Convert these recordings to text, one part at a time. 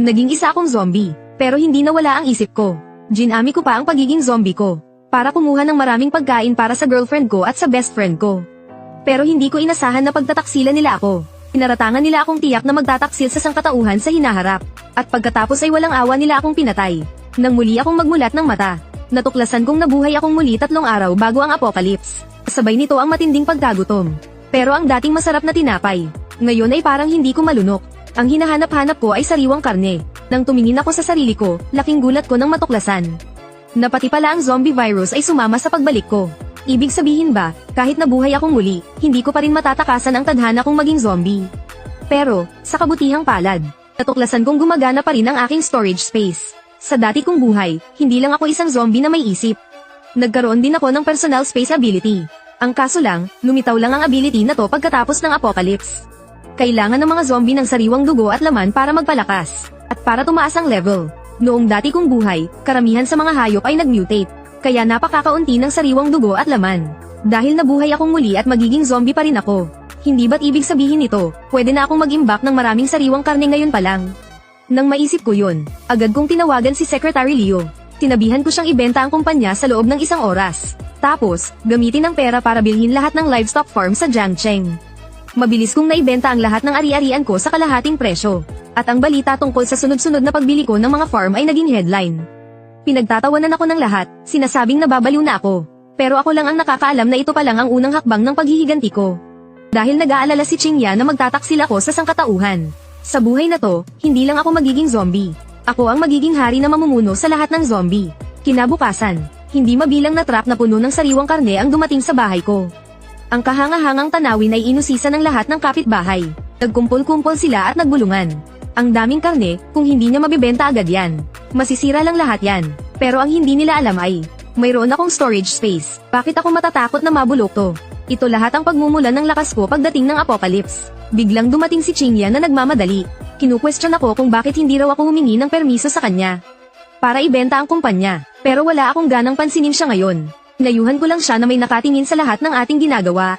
Naging isa akong zombie, pero hindi nawala ang isip ko. Ginamit ko pa ang pagiging zombie ko, para kumuha ng maraming pagkain para sa girlfriend ko at sa best friend ko. Pero hindi ko inasahan na pagtataksilan nila ako. Pinaratangan nila akong tiyak na magtataksil sa sangkatauhan sa hinaharap. At pagkatapos ay walang awa nila akong pinatay. Nang muli akong magmulat ng mata, natuklasan kong nabuhay akong muli 3 araw bago ang apocalypse. Sabay nito ang matinding pagkagutom. Pero ang dating masarap na tinapay, ngayon ay parang hindi ko malunok. Ang hinahanap-hanap ko ay sariwang karne. Nang tumingin ako sa sarili ko, laking gulat ko nang matuklasan na pati pala ang zombie virus ay sumama sa pagbalik ko. Ibig sabihin ba, kahit nabuhay akong muli, hindi ko pa rin matatakasan ang tadhana kong maging zombie. Pero, sa kabutihang palad, natuklasan kong gumagana pa rin ang aking storage space. Sa dati kong buhay, hindi lang ako isang zombie na may isip. Nagkaroon din ako ng personal space ability. Ang kaso lang, lumitaw lang ang ability na to pagkatapos ng apocalypse. Kailangan ng mga zombie ng sariwang dugo at laman para magpalakas, at para tumaas ang level. Noong dati kong buhay, karamihan sa mga hayop ay nag-mutate, kaya napakakaunti ng sariwang dugo at laman. Dahil nabuhay akong muli at magiging zombie pa rin ako. Hindi ba't ibig sabihin nito, pwede na akong mag-imbak ng maraming sariwang karne ngayon pa lang? Nang maisip ko yun, agad kong tinawagan si Secretary Leo. Tinabihan ko siyang ibenta ang kumpanya sa loob ng 1 oras. Tapos, gamitin ang pera para bilhin lahat ng livestock farm sa Jiangcheng. Mabilis kong naibenta ang lahat ng ari-arian ko sa kalahating presyo. At ang balita tungkol sa sunod-sunod na pagbili ko ng mga farm ay naging headline. Pinagtatawanan ako ng lahat, sinasabing nababaliw na ako. Pero ako lang ang nakakaalam na ito pa lang ang unang hakbang ng paghihiganti ko. Dahil nag-aalala si Qingya na magtataksil ako sa sangkatauhan. Sa buhay na to, hindi lang ako magiging zombie. Ako ang magiging hari na mamumuno sa lahat ng zombie. Kinabukasan, hindi mabilang na trap na puno ng sariwang karne ang dumating sa bahay ko. Ang kahangahangang tanawin ay inusisa ng lahat ng kapitbahay. Nagkumpol-kumpol sila at nagbulungan. Ang daming karne, kung hindi niya mabibenta agad yan. Masisira lang lahat yan. Pero ang hindi nila alam ay, mayroon akong storage space. Bakit ako matatakot na mabulok to? Ito lahat ang pagmumulan ng lakas ko pagdating ng apocalypse. Biglang dumating si Qingya na nagmamadali. Kinu-question ako kung bakit hindi raw ako humingi ng permiso sa kanya para ibenta ang kumpanya. Pero wala akong ganang pansinin siya ngayon. Inayuhan ko lang siya na may nakatingin sa lahat ng ating ginagawa.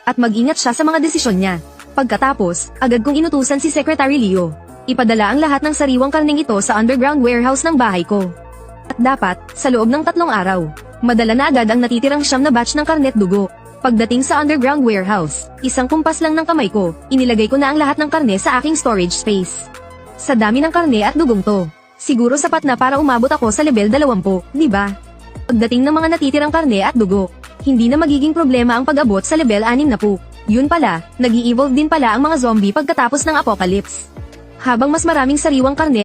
At mag-ingat siya sa mga desisyon niya. Pagkatapos, agad kong inutusan si Secretary Leo. Ipadala ang lahat ng sariwang karneng ito sa underground warehouse ng bahay ko. At dapat, sa loob ng 3 araw, madala na agad ang natitirang 9 na batch ng karne at dugo. Pagdating sa underground warehouse, isang kumpas lang ng kamay ko, inilagay ko na ang lahat ng karne sa aking storage space. Sa dami ng karne at dugong to, siguro sapat na para umabot ako sa level 20, di ba? Pagdating ng mga natitirang karne at dugo, hindi na magiging problema ang pag-abot sa level 60. Yun pala, nag-i-evolve din pala ang mga zombie pagkatapos ng apocalypse. Habang mas maraming sariwang karne